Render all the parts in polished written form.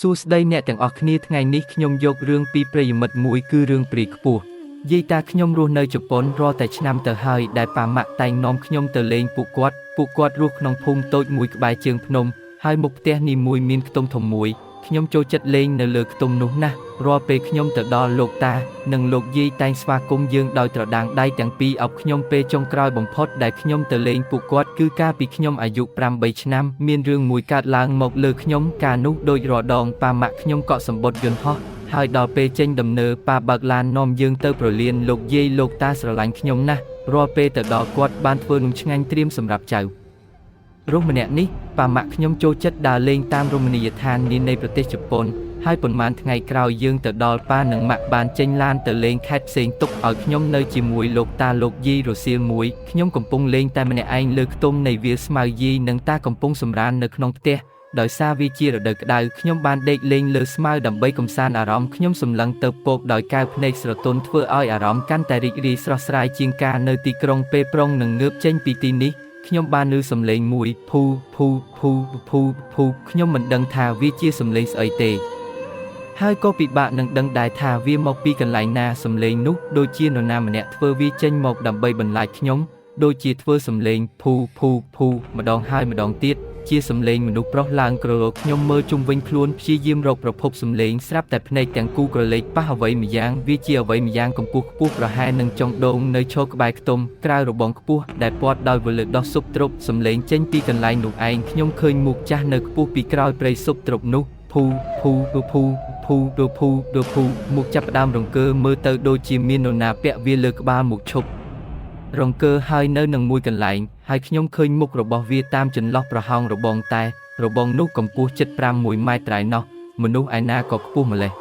សួស្តីអ្នកទាំងអស់គ្នាថ្ងៃនេះខ្ញុំយករឿងពីប្រិយមិត្តមួយគឺរឿងព្រាយខ្ពស់យាយតាខ្ញុំរស់នៅជប៉ុនរាល់តែឆ្នាំទៅហើយដែលប៉ាម៉ាក់តែងនាំខ្ញុំទៅលេងពួកគាត់រស់ក្នុងភូមិតូចមួយក្បែរជើងភ្នំហើយមុខផ្ទះនីមួយមានខ្ទង់ធំមួយខ្ញុំចូលចិត្តលេងនៅលើខ្ទង់នោះណាស់រាល់ពេលខ្ញុំទៅដល់លោកតានិងលោកយាយតែងស្វាគមន៍យើងដោយត្រដាងដៃទាំងពីរអោបខ្ញុំពេលចុងក្រោយបំផុតដែលខ្ញុំទៅលេងពួកគាត់គឺកាលពីខ្ញុំអាយុ8ឆ្នាំមានរឿងមួយកើតឡើងមកលើខ្ញុំកាលនោះដូចរដងប៉ាម៉ាក់ខ្ញុំកក់សម្បុត្រយន្តហោះហើយដល់ពេលចេញដំណើរប៉ាបើកឡាននាំយើងទៅប្រលានលោកយាយលោកតាស្រឡាញ់ខ្ញុំណាស់រាល់ពេលទៅដល់គាត់បានធ្វើនំឆ្ងាញ់ត្រៀមសម្រាប់ចៅរស់ម្នាក់នេះប៉ាម៉ាក់ខ្ញុំចូលចិត្តដើរលេងតាមរមណីយដ្ឋាននានៃប្រទេសជប៉ុនហើយប៉ុន្មានថ្ងៃក្រោយយើងទៅដល់ប៉ានិងម៉ាក់បានចេញឡានទៅលេងខេត្តផ្សេងទុកឲ្យខ្ញុំនៅជាមួយលោកតាលោកយាយរសៀលមួយខ្ញុំកំពុងលេងតែម្នាក់ឯងលើខ្ទមនៃវាលស្មៅយាយនិងតាកំពុងសម្រាននៅក្នុងផ្ទះដោយសារវាជារដូវក្តៅខ្ញុំបានដេកលេងលើស្មៅដើម្បីកម្សាន្តអារម្មណ៍ខ្ញុំសម្លឹងទៅពកដោយកែវភ្នែកស្រទន់ធ្វើឲ្យអារម្មណ៍កាន់តែរីករាយស្រស់ស្រាយជាងការនៅទីក្រុងពេលប្រុងនឹងងើបចេញពីទីនេះខ្ញុំបានឮសំឡេងមួយភូខ្ញុំមិនដឹងថាវាជាសំឡេងស្អីទេហើយក៏ពិបាកនឹងដឹងដែរថាវាមកពីកន្លែងណាសំឡេងនោះដូចជានរណាម្នាក់ធ្វើវាចេញមកដើម្បីបន្លាចខ្ញុំដូចជាធ្វើសំឡេងភូម្ដងហើយម្ដងទៀតជាសំឡេងមនុស្សប្រុសឡើងក្រឡកខ្ញុំមើលជុំវិញខ្លួនព្យាយាមរកប្រភពសំឡេងស្រាប់តែភ្នែកទាំងគូក្រឡេកប៉ះអ្វីម្យ៉ាងវាជាអ្វីម្យ៉ាងកម្ពស់ខ្ពស់ប្រហែលនឹងចុងដងនៅឈរក្បែរខ្ទមក្រៅរបងខ្ពស់ដែលព័ទ្ធដោយវលិដោះស៊ុបទ្រុបសំឡេងចេញពីកន្លែងនោះឯងខ្ញុំឃើញមុខចាស់នៅខ្ពស់ពីក្រោយព្រៃស៊ុបទ្រុបនោះភូមុខចាប់ផ្ដើមរង្គើមើលទៅដូចជាមាននរណាពាក់វាលើក្បាលមុខឈប់រង្គើហើយនៅនឹងមួយកន្លែងហើយខ្ញុំឃើញមុខរបស់វាតាមចន្លោះប្រហោងរបងតែរបងនោះកម្ពស់ជិត6ម៉ែត្រឯណោះមនុស្សឯណាក៏ខ្ពស់ម្លេះ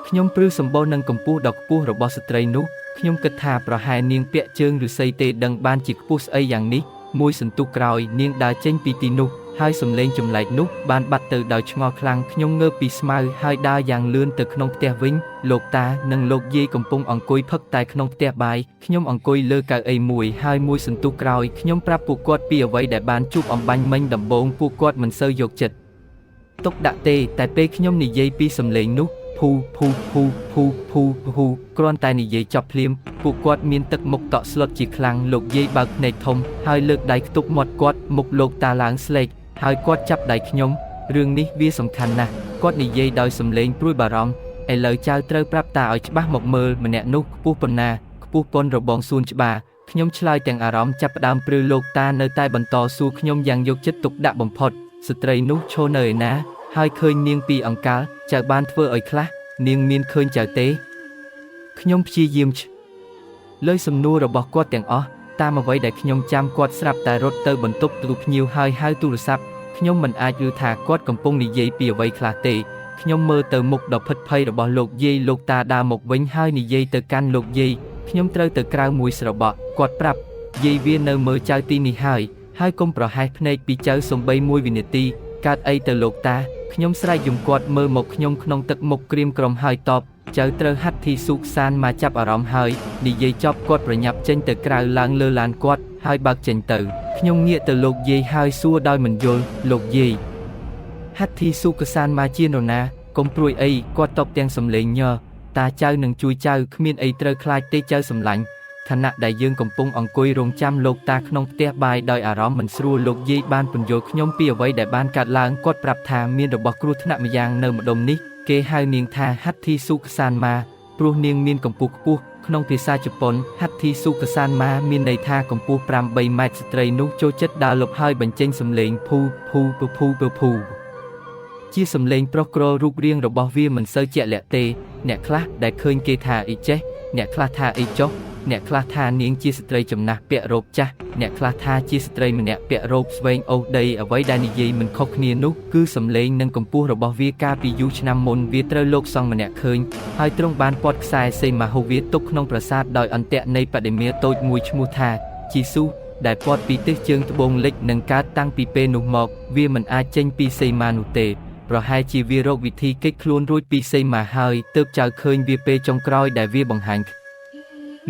ខ្ញុំព្រឺសម្បូរនឹងកម្ពស់ដ៏ខ្ពស់របស់ស្ត្រីនោះខ្ញុំគិតថាប្រហែលនាងពាក់ជើងឫស្សីទេដឹងបានជាខ្ពស់ស្អីយ៉ាងនេះមួយសន្ទុះក្រោយនាងដើរចេញពីទីនោះហើយសំឡេងចម្លែកនោះបានបាត់ទៅដោយឆ្ងល់ខ្លាំងខ្ញុំងើបពីស្មៅហើយដើរយ៉ាងលឿនទៅក្នុងផ្ទះវិញលោកតានិងលោកយាយកំពុងអង្គុយផឹកតែក្នុងផ្ទះបាយខ្ញុំអង្គុយលើកៅអីមួយហើយមួយសន្ទុះក្រោយខ្ញុំប្រាប់ពួកគាត់ពីអ្វីដែលបានជួបអំបញ្ញមិញដំបូងពួកគាត់មិនសូវយកចិត្តទុកដាក់ទេតែពេលខ្ញុំនិយាយពីសំឡេងនោះភូគ្រាន់តែនិយាយចប់ភ្លាមពួកគាត់មានទឹកមុខតក់ស្លុតជាខ្លាំងលោកយាយបើកភ្នែកធំហើយលើកដៃខ្ទប់មាត់គាត់មុខលោកតាឡើងស្លេកហើយគាត់ចាប់ដៃខ្ញុំរឿងនេះវាសំខាន់ណាស់គាត់និយាយដោយសំឡេងព្រួយបារម្ភឥឡូវចៅត្រូវប្រាប់តាឲ្យច្បាស់មកមើលម្នាក់នោះខ្ពស់ប៉ុណ្ណាខ្ពស់ប៉ុនរបងសួនច្បារខ្ញុំឆ្លើយទាំងអារម្មណ៍ចាប់ផ្ដើមព្រឺលោកតានៅតែបន្តសួរខ្ញុំយ៉ាងយកចិត្តទុកដាក់បំផុតស្ត្រីនោះឈរនៅឯណាហើយឃើញនាងពីអង្កលចៅបានធ្វើឲ្យខ្លះនាងមានឃើញចៅទេខ្ញុំព្យាយាមលើសំណួររបស់គាត់ទាំងអស់តាមអ្វីដែលខ្ញុំចាំគាត់ស្រាប់តែរត់ទៅបន្ទប់ទូភ្ញៀវហើយហៅទូរស័ព្ទខ្ញុំមិនអាចយល់ថាគាត់កំពុងនិយាយពីអ្វីខ្លះទេខ្ញុំមើលទៅមុខដ៏ភិតភ័យរបស់លោកយាយលោកតាដើរមកវិញហើយនិយាយទៅកាន់លោកយាយខ្ញុំត្រូវទៅក្រៅមួយស្របក់គាត់ប្រាប់យាយវានៅមើលចៅទីនេះហើយកុំប្រហែសភ្នែកពីចៅសំបី1វិនាទីកើតអីទៅលោកតាខ្ញុំស្រែកយំគាត់មើលមកខ្ញុំក្នុងទឹកមុខក្រៀមក្រំហើយតបចៅត្រូវហាត់ធីស៊ូខ្សានមកចាប់អារម្មណ៍ហើយនិយាយចប់គាត់ប្រញាប់ចេញទៅក្រៅឡើងលើឡានគាត់ហើយបើកចេញទៅខ្ញុំងាកទៅលោកយាយហើយសួរដោយមិនយល់លោកយាយហាត់ធីស៊ូខ្សានមកជានរណាកុំព្រួយអីគាត់តបទាំងសំឡេងញ័រតាចៅនឹងជួយចៅគ្មានអីត្រូវខ្លាចទេចៅសម្លាញ់ខណៈដែលយើងកំពុងអង្គុយរងចាំលោកតាក្នុងផ្ទះបាយដោយអារម្មណ៍មិនស្រួលលោកយាយបានពន្យល់ខ្ញុំពីអ្វីដែលបានកើតឡើងគាត់ប្រាប់ថាមានរបស់គ្រោះថ្នាក់ម្យ៉ាងនៅម្ដុំនេះគេហៅនាងថាហាត់ធីស៊ូខ្សានម៉ាព្រោះនាងមានកម្ពស់ខ្ពស់ក្នុងភាសាជប៉ុនហាត់ធីស៊ូខ្សានម៉ាមានន័យថាកម្ពស់8ម៉ែត្រស្ត្រីនោះចូលចិត្តដើរលុបហើយបញ្ចេញសំឡេងភូជាសំឡេងប្រុសក្ររូបរាងរបស់វាមិនសូវជាក់លាក់ទេអ្នកខ្លះដែលឃើញគេថាអីចេះអ្នកខ្លះថាអីចុះអ្នកខ្លះថានាងជាស្ត្រីចំណាស់ពាក់រ៉ូបចាស់អ្នកខ្លះថាជាស្ត្រីម្នាក់ពាក់រ៉ូបស្វែងអូសដីអ្វីដែលនិយាយមិនខុសគ្នានោះគឺសំឡេងនិងកម្ពស់របស់វាកាលពីយូរឆ្នាំមុនវាត្រូវលោកសង្ឃម្នាក់ឃើញហើយទ្រង់បានព័ទ្ធខ្សែសេមហូវាទុកក្នុងប្រាសាទដោយអន្ទាក់នៃបដិមាតូចមួយឈ្មោះថាជីស៊ូដែលព័ទ្ធពីទិសជើងត្បូងលិចនិងកើតតាំងពីពេលនោះមកវាមិនអាចចេញពីសេមានោះទេប្រហែលជាវារកវិធីគេចខ្លួនរួចពីសេមាហើយទើបចៅឃើញវាពេលចុងក្រោយដែលវាបង្ហាញ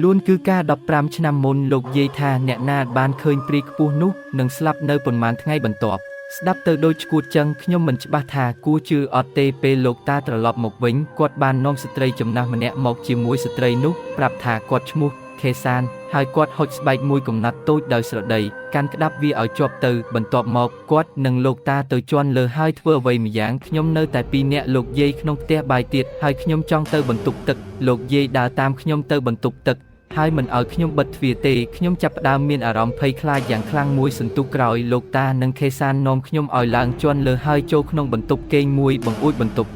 លួនគឺការ15ឆ្នាំមុនលោកយាយថាអ្នកណាបានឃើញព្រាយខ្ពស់នោះនឹងស្លាប់នៅប៉ុន្មានថ្ងៃបន្ទាប់ ស្ដាប់ទៅដូចឈួតចឹងខ្ញុំមិនច្បាស់ថាគួរជឿអត់ទេពេលលោកតាត្រឡប់មកវិញគាត់បាននាំស្ត្រីចំណាស់ម្នាក់មកជាមួយស្ត្រីនោះប្រាប់ថាគាត់ឈ្មោះខេសានហើយគាត់ហុចស្បែកមួយកំណាត់តូចដោយស្រដីកាន់ក្តាប់វាឲ្យជាប់ទៅបន្ទាប់មកគាត់និងលោកតាទៅជន់លើហើយធ្វើអ្វីម្យ៉ាងខ្ញុំនៅតែពីរនាក់លោកយាយក្នុងផ្ទះបាយទៀតហើយខ្ញុំចង់ទៅបន្ទប់ទឹកលោកយាយដើរតាមខ្ញុំទៅបន្ទប់ទឹកហើយមិនឲ្យខ្ញុំបិទទ្វារទេខ្ញុំចាប់ផ្ដើមមានអារម្មណ៍ភ័យខ្លាចយ៉ាងខ្លាំងមួយសន្ទុះក្រោយលោកតានិងខេសាននាំខ្ញុំឲ្យឡើងជន់លើហើយចូលក្នុងបន្ទប់គេងមួយបង្អួចបន្ទប់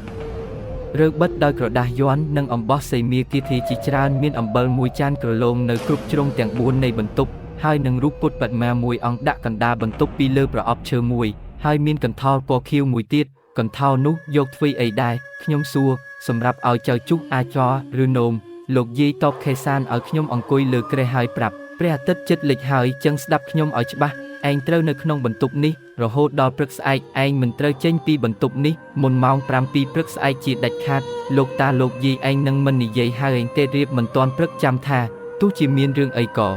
រើបិទដោយក្រដាសយ័ន្តនិងអំបោះសីមាគិធីជាច្រើនមានអំបិលមួយចានក្រឡូងនៅគ្រប់ជ្រុងទាំង4នៃបន្ទប់ហើយនឹងរូបពុទ្ធបដិមាមួយអង្គដាក់កណ្ដាលបន្ទប់ពីលើប្រអប់ឈើមួយហើយមានកន្ធរពណ៌ខៀវមួយទៀតកន្ធរនោះយកធ្វើអីដែរខ្ញុំសួរសម្រាប់ឲ្យចៅជុះអាចរឬនោមលោកយាយតបខេសានឲ្យខ្ញុំអង្គុយលើគ្រែហើយប្រាប់ព្រះអាទិត្យជិតលិចហើយចឹងស្ដាប់ខ្ញុំឲ្យច្បាស់ឯងត្រូវនៅក្នុងបន្ទប់នេះរហូតដល់ព្រឹកស្អែកឯងមិនត្រូវចេញពីបន្ទប់នេះមុនម៉ោង7ពីព្រឹកស្អែកជាដាច់ខាតលោកតាលោកយាយឯងនឹងមិននិយាយហើយឯងទេរៀបមិនទាន់ព្រឹកចាំថាទោះជាមានរឿងអីក៏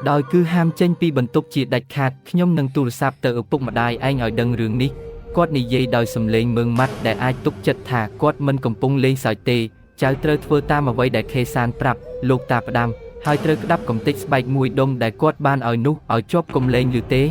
ដោយគឺហាមចេញពីបន្ទប់ជាដាច់ខាតខ្ញុំនឹងទូរស័ព្ទទៅឪពុកម្ដាយឯងឲ្យដឹងរឿងនេះគាត់និយាយដោយសំឡេងមើងម៉ាត់ដែលអាចទុកចិត្តថាគាត់មិនកំពុងលេងសើចទេចៅត្រូវធ្វើតាមអ្វីដែលខេសានប្រាប់លោកតាផ្ដាំហើយត្រូវក្តាប់កំទេចស្បែកមួយដុំដែលគាត់បានឲ្យនោះឲ្យជាប់កុំលេងឬទេ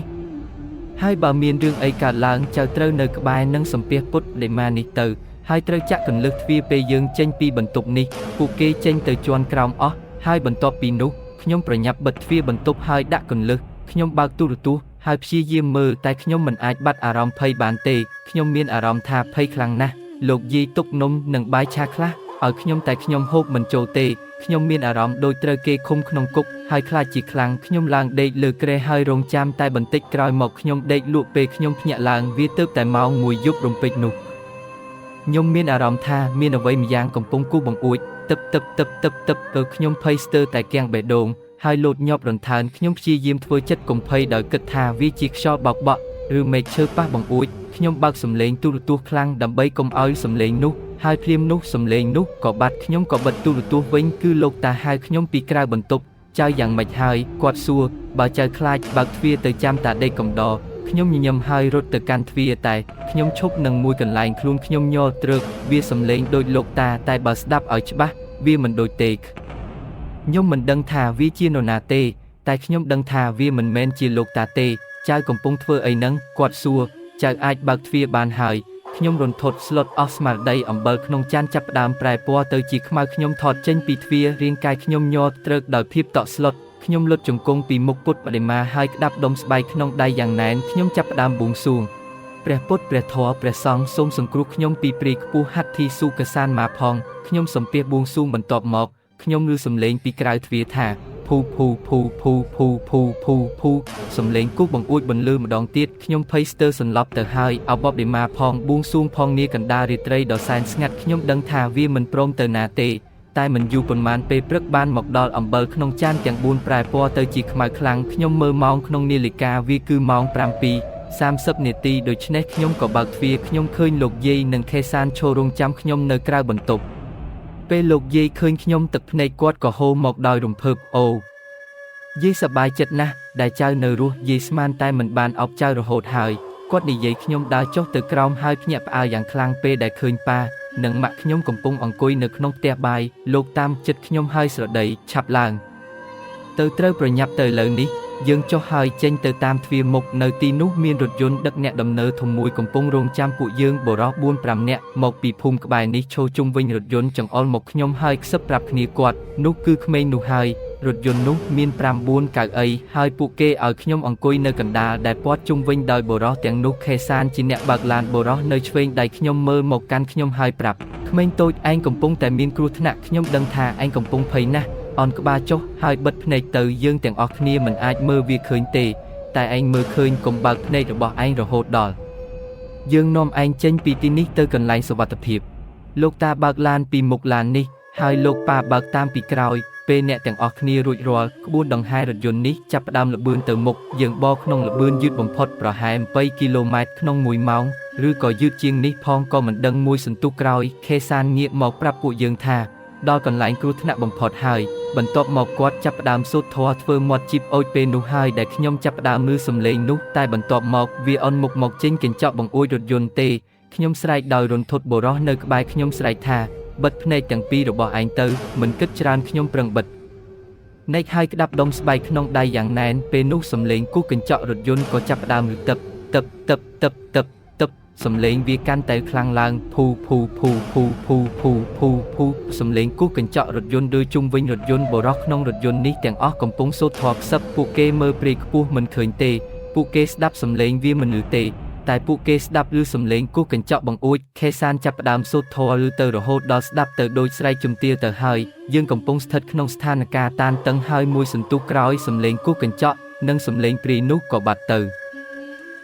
ហើយបើមានរឿងអីកើតឡើងចៅត្រូវនៅក្បែរនឹងសំពះពុទ្ធលេម៉ានេះទៅហើយត្រូវចាក់កន្លឹះទ្វារពេលយើងចេញពីបន្ទប់នេះពួកគេចេញទៅជាន់ក្រោមអស់ហើយបន្ទាប់ពីនោះខ្ញុំប្រញាប់បិទទ្វារបន្ទប់ហើយដាក់កន្លឹះខ្ញុំបើកទូរទស្សន៍ហើយព្យាយាមមើលតែខ្ញុំមិនអាចបាត់អារម្មណ៍ភ័យបានទេខ្ញុំមានអារម្មណ៍ថាភ័យខ្លាំងណាស់លោកយាយទុកនំនិងបាយឆាខ្លះឲ្យខ្ញុំតែខ្ញុំហូបមិនចូលទេខ្ញុំមានអារម្មណ៍ដូចត្រូវគេឃុំក្នុងគុកហើយខ្លាចជាខ្លាំងខ្ញុំឡើងដេកលើគ្រែហើយរងចាំតែបន្តិចក្រោយមកខ្ញុំដេកលក់ពេលខ្ញុំភ្ញាក់ឡើងវាទើបតែម៉ោង1យប់រំពេចនោះខ្ញុំមានអារម្មណ៍ថាមានអ្វីម្យ៉ាងកំពុងគូសបង្អួចទឹកទៅខ្ញុំភ័យស្ទើរតែគាំងបេះដូងហើយលោតញាប់រន្ថើនខ្ញុំព្យាយាមធ្វើចិត្តកុំភ័យដោយគិតថាវាជាខ្យល់បោកបក់ឬមែកឈើប៉ះបង្អួចខ្ញុំបើកសំឡេងទូរទស្សន៍ខ្លាំងដើម្បីកុំឲ្យសំឡេងនោះហើយភ្លាមនោះសំឡេងនោះក៏បាត់ខ្ញុំក៏បិទទូរទស្សន៍វិញគឺលោកតាហៅខ្ញុំពីក្រៅបន្ទប់ចៅយ៉ាងម៉េចហើយគាត់សួរបើចៅខ្លាចបើកទ្វារទៅចាំតាដេកកំដរខ្ញុំញញឹមហើយរត់ទៅកាន់ទ្វារតែខ្ញុំឈប់នឹងមួយកន្លែងខ្លួនខ្ញុំញ័រត្រឹកវាសំឡេងដូចលោកតាតែបើស្ដាប់ឲ្យច្បាស់វាមិនដូចទេខ្ញុំមិនដឹងថាវាជានរណាទេតែខ្ញុំដឹងថាវាមិនមែនជាលោកតាទេចៅកំពុងធ្វើអីហ្នឹងគាត់សួរចៅអាចបើកទ្វារបានហើយខ្ញុំរន្ធត់ស្លុតអស់ស្មារតីអំបិលក្នុងចានចាប់ផ្ដើមប្រែពណ៌ទៅជាខ្មៅខ្ញុំថតចេញពីទ្វាររាងកាយខ្ញុំញ័រត្រឹកដោយភាពតក់ស្លុតខ្ញុំលុតជង្គង់ពីមុខពុទ្ធបដិមាហើយក្តាប់ដុំស្បែកក្នុងដៃយ៉ាងណែនខ្ញុំចាប់ផ្ដើមបួងសួងព្រះពុទ្ធព្រះធម៌ព្រះសង្ឃសូមសង្គ្រោះខ្ញុំពីព្រាយខ្ពស់ហត្ថីសុកសានម៉ាផងខ្ញុំសំពះបួងសួងបន្ទាប់មកខ្ញុំឮសំឡេងពីក្រៅទ្វារថាភូសំឡេងគូសបង្អួចបន្លឺម្ដងទៀតខ្ញុំភ័យស្ទើរសន្លប់ទៅហើយអបបដិមាផងបួងសួងផងនាកណ្ដាលរាត្រីដ៏សែនស្ងាត់ខ្ញុំដឹងថាវាមិនព្រមទៅណាទេតែមិនយូរប៉ុន្មានពេលព្រឹកបានមកដល់អំបិលក្នុងចានទាំង4ប្រែពណ៌ទៅជាខ្មៅខ្លាំងខ្ញុំមើលម៉ោងក្នុងនាឡិកាវាគឺម៉ោង7:30នាទីដូច្នេះខ្ញុំក៏បើកទ្វារខ្ញុំឃើញលោកយាយនិងខេសានឈររងចាំខ្ញុំនៅក្រៅបន្ទប់ពេលលោកយាយឃើញខ្ញុំទឹកភ្នែកគាត់ក៏ហូរមកដោយរំភើបអូយាយសប្បាយចិត្តណាស់ដែលចៅនៅរស់យាយស្មានតែមិនបានអោបចៅរហូតហើយគាត់និយាយខ្ញុំដើរចុះទៅក្រោមហើយភ្ញាក់ផ្អើលយ៉ាងខ្លាំងពេលដែលឃើញប៉ានិងម៉ាក់ខ្ញុំកំពុងអង្គុយនៅក្នុងផ្ទះបាយលោកតាមចិត្តខ្ញុំហើយស្រដីឆាប់ឡើងទៅត្រូវប្រញាប់ទៅលើនេះយើងចុះហើយចេញទៅតាមទ្វារមុខនៅទីនោះមានរថយន្តដឹកអ្នកដំណើរធំមួយកំពុងរង់ចាំពួកយើងបរោះ 4-5 នាក់មកពីភូមិក្បែរនេះឈរជុំវិញរថយន្តចង្អុលមកខ្ញុំហើយខ្សឹបប្រាប់គ្នាគាត់នោះគឺក្មេងនោះហើយរថយន្តនោះមាន 5-4 កៅអីហើយពួកគេឲ្យខ្ញុំអង្គុយនៅកណ្ដាលដែលព័ទ្ធជុំវិញដោយបរោះទាំងនោះខេសានជាអ្នកបើកឡានបរោះនៅឆ្វេងដៃខ្ញុំមើលមកកាន់ខ្ញុំហើយប្រាប់ក្មេងតូចឯងកំពុងតែមានគ្រោះថ្នាក់ខ្ញុំដឹងថាឯងកំពុងភ័យណាស់អនក្បាលចុះហើយបិទភ្នែកទៅយើងទាំងអស់គ្នាមិនអាចមើលវាឃើញទេតែឯងមើលឃើញកុំបើកភ្នែករបស់ឯងរហូតដល់យើងនាំឯងចេញពីទីនេះទៅកន្លែងសុវត្ថិភាពលោកតាបើកឡានពីមុខឡាននេះហើយលោកប៉ាបើកតាមពីក្រោយពេលអ្នកទាំងអស់គ្នារួចរាល់ក្បួនដង្ហែរថយន្តនេះចាប់ផ្ដើមលបឿនទៅមុខយើងបរក្នុងលបឿនយឺតបំផុតប្រហែល7គីឡូម៉ែត្រក្នុង1ម៉ោងឬក៏យឺតជាងនេះផងក៏មិនដឹងមួយសន្ទុះក្រោយខេសានងាកមកប្រាប់ពួកយើងថា ដល់កន្លែងគ្រោះថ្នាក់បំផុតហើយបន្ទាប់មកគាត់ចាប់ផ្ដើមសូត្រធម៌ធ្វើមាត់ជីបអូចពេលនោះហើយដែលខ្ញុំចាប់ផ្ដើមឮសំឡេងនោះតែបន្ទាប់មកវាអន់មុខមកចេញកញ្ចក់បង្អួចរថយន្តទេខ្ញុំស្រែកដោយរន្ធត់បុរសនៅក្បែរខ្ញុំស្រែកថាបិទភ្នែកទាំងពីររបស់ឯងទៅមិនគិតច្រើនខ្ញុំប្រឹងបិទណែកហើយក្តាប់ដុំស្បែកក្នុងដៃយ៉ាងណែនពេលនោះសំឡេងគូសកញ្ចក់រថយន្តក៏ចាប់ផ្ដើមរឹបទឹកទឹកទឹកទឹកទឹកសំឡេងវាកាន់តែខ្លាំងឡើងភូភូភូភូភូភូភូភូសំឡេងគូសកញ្ចក់រថយន្តដូចជុំវិញរថយន្តបុរសក្នុងរថយន្តនេះទាំងអស់កំពុងសូត្រធម៌ខ្សឹបពួកគេមើលព្រៃខ្ពស់មិនឃើញទេពួកគេស្ដាប់សំឡេងវាមិនឮទេតែពួកគេស្ដាប់ឮសំឡេងគូសកញ្ចក់បង្អួចខេសានចាប់ផ្ដើមសូត្រធម៌ឮទៅរហូតដល់ស្ដាប់ទៅដូចស្រែកជំទាវទៅហើយយើងកំពុងស្ថិតក្នុងស្ថានភាពតានតឹងហើយមួយសន្ទុះក្រោយសំឡេងគូសកញ្ចក់និងសំឡេងព្រាយនោះក៏បាត់ទៅ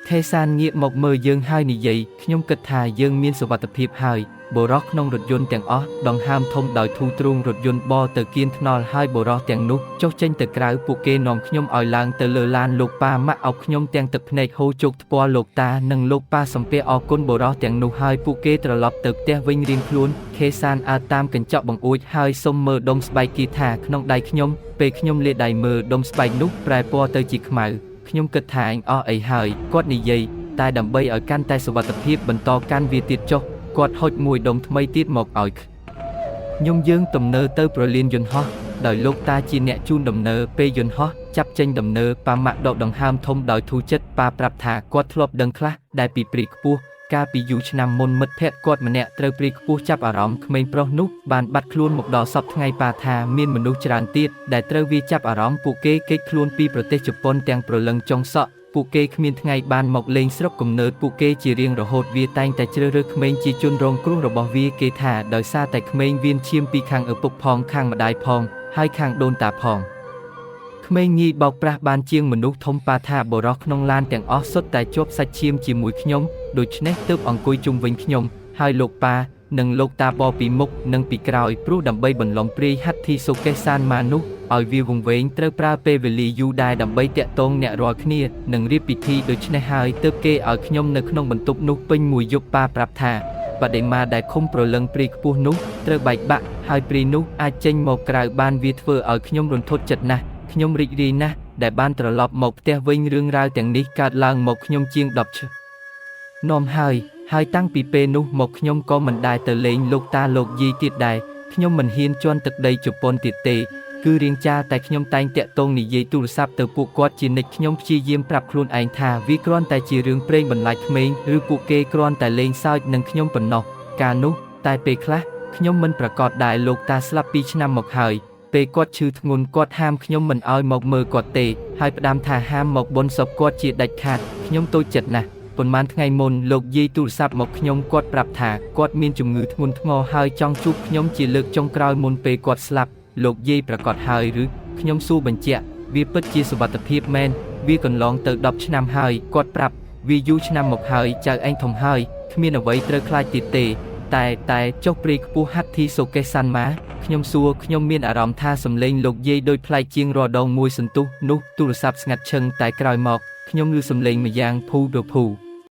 ខេសានងាកមកមើលយើងហើយនិយាយខ្ញុំគិតថាយើងមានសុវត្ថិភាពហើយបុរសក្នុងរថយន្តទាំងអស់ដង្ហើមធំដោយធូរទ្រូងរថយន្តបរទៅគៀនថ្នល់ហើយបុរសទាំងនោះចុះចេញទៅក្រៅពួកគេនាំខ្ញុំឲ្យឡើងទៅលើឡានលោកប៉ាម៉ាក់អោបខ្ញុំទាំងទឹកភ្នែកហូរជោគថ្ពាល់លោកតានិងលោកប៉ាសំពះអរគុណបុរសទាំងនោះហើយពួកគេត្រឡប់ទៅផ្ទះវិញរៀងខ្លួនខេសានអើតាមកញ្ចក់បង្អួចហើយសុំមើលដុំស្បែកគីថាក្នុងដៃខ្ញុំពេលខ្ញុំលាដៃមើលដុំស្បែកនោះប្រែពណ៌ទៅជាខ្មៅខ្ញុំគិតថាអញអស់អីហើយគាត់និយាយតែដើម្បីឲ្យកាន់តែសុវត្ថិភាពបន្តកាន់វាទៀតចុះគាត់ហុចមួយដុំថ្មីទៀតមកឲ្យខ្ញុំយើងដំណើរទៅប្រលានយន្តហោះដោយលោកតាជាអ្នកជូនដំណើរពេលយន្តហោះចាប់ចេញដំណើរប៉ាម៉ាក់ដកដង្ហើមធំដោយធូរចិត្តប៉ាប្រាប់ថាគាត់ធ្លាប់ដឹងខ្លះដែលពីព្រីខ្ពស់កាលពីយូរឆ្នាំមុនមិត្តភក្តិគាត់ម្នាក់ត្រូវព្រីខ្ពស់ចាប់អារម្មណ៍ក្មេងប្រុសនោះបានបាត់ខ្លួនមកដល់សពថ្ងៃប៉ាថាមានមនុស្សច្រើនទៀតដែលត្រូវវាចាប់អារម្មណ៍ពួកគេគេចខ្លួនពីប្រទេសជប៉ុនទាំងប្រលឹងចុងសក់ពួកគេគ្មានថ្ងៃបានមកលេងស្រុកកំណើតពួកគេជារៀងរហូតវាតែងតែជ្រើសរើសក្មេងជាជនរងគ្រោះរបស់វាគេថាដោយសារតែក្មេងវាឈាមពីខាងឪពុកផងខាងម្ដាយផងហើយខាងដូនតាផងក្មេងងាយបោកប្រាស់បានជាងមនុស្សធំប៉ាថាបរោះក្នុងឡានទាំងអស់សុទ្ធតែជាប់សាច់ឈាមជាមួយខ្ញុំដូច្នេះទើបអង្គុយជុំវិញខ្ញុំហើយលោកប៉ានិងលោកតាបពីមុខនិងពីក្រោយព្រោះដើម្បីបន្លំព្រាយហាត់ធីសូកេសានម៉ានោះឲ្យវាវង្វេងត្រូវប្រើពេលវេលាយូរដែរដើម្បីតាក់ទងអ្នករាល់គ្នានិងរៀបពិធីដូច្នេះហើយទើបគេឲ្យខ្ញុំនៅក្នុងបន្ទប់នោះពេញមួយយប់ប៉ាប្រាប់ថាបដិមាដែលឃុំប្រលឹងព្រាយខ្ពស់នោះត្រូវបែកបាក់ហើយព្រាយនោះអាចចេញមកក្រៅបានវាធ្វើឲ្យខ្ញុំរន្ធត់ចិត្តណាស់ខ្ញុំរីករាយណាស់ដែលបានត្រឡប់មកផ្ទះវិញរឿងរ៉ាវទាំងនេះកើតឡើងមកខ្ញុំជាង10ឆ្នាំនាំហើយតាំងពីពេលនោះមកខ្ញុំក៏មិនដែលទៅលេងលោកតាលោកយាយទៀតដែរខ្ញុំមិនហ៊ានជន់ទឹកដីជប៉ុនទៀតទេគឺរៀងចាតែខ្ញុំតែងតាក់ទងនិយាយទូរស័ព្ទទៅពួកគាត់ជានិច្ចខ្ញុំព្យាយាមប្រាប់ខ្លួនឯងថាវាគ្រាន់តែជារឿងព្រេងបន្លាចក្មេងឬពួកគេគ្រាន់តែលេងសើចនឹងខ្ញុំប៉ុណ្ណោះកាលនោះតែពេលខ្លះខ្ញុំមិនប្រកាសដែរលោកតាស្លាប់2ឆ្នាំមកហើយពេលគាត់ឈឺធ្ងន់គាត់ហាមខ្ញុំមិនឲ្យមកមើលគាត់ទេហើយផ្ដាំថាហាមមកបុណ្យសពគាត់ជាដាច់ខាតខ្ញុំតូចចិត្តណាស់ប៉ុន្មានថ្ងៃមុនលោកយាយទូរស័ព្ទមកខ្ញុំគាត់ប្រាប់ថាគាត់មានជំងឺធ្ងន់ធ្ងរហើយចង់ជួបខ្ញុំជាលើកចុងក្រោយមុនពេលគាត់ស្លាប់លោកយាយប្រកាសហើយឬខ្ញុំសួរបញ្ជាក់វាពិតជាសុវត្ថិភាពមែនវាកន្លងទៅ10ឆ្នាំហើយគាត់ប្រាប់វាយូរឆ្នាំមកហើយចៅឯងធំហើយគ្មានអ្វីត្រូវខ្លាចទៀតទេតែចុះព្រាយខ្ពស់ហាត់ធីសូកេសាន់ម៉ាខ្ញុំសួរខ្ញុំមានអារម្មណ៍ថាសំឡេងលោកយាយដូចប្លែកជាងរាល់ដងមួយសន្ទុះនោះទូរស័ព្ទស្ងាត់ឈឹងតែក្រោយមកខ្ញុំឮសំឡេងម្យ៉ាងភូ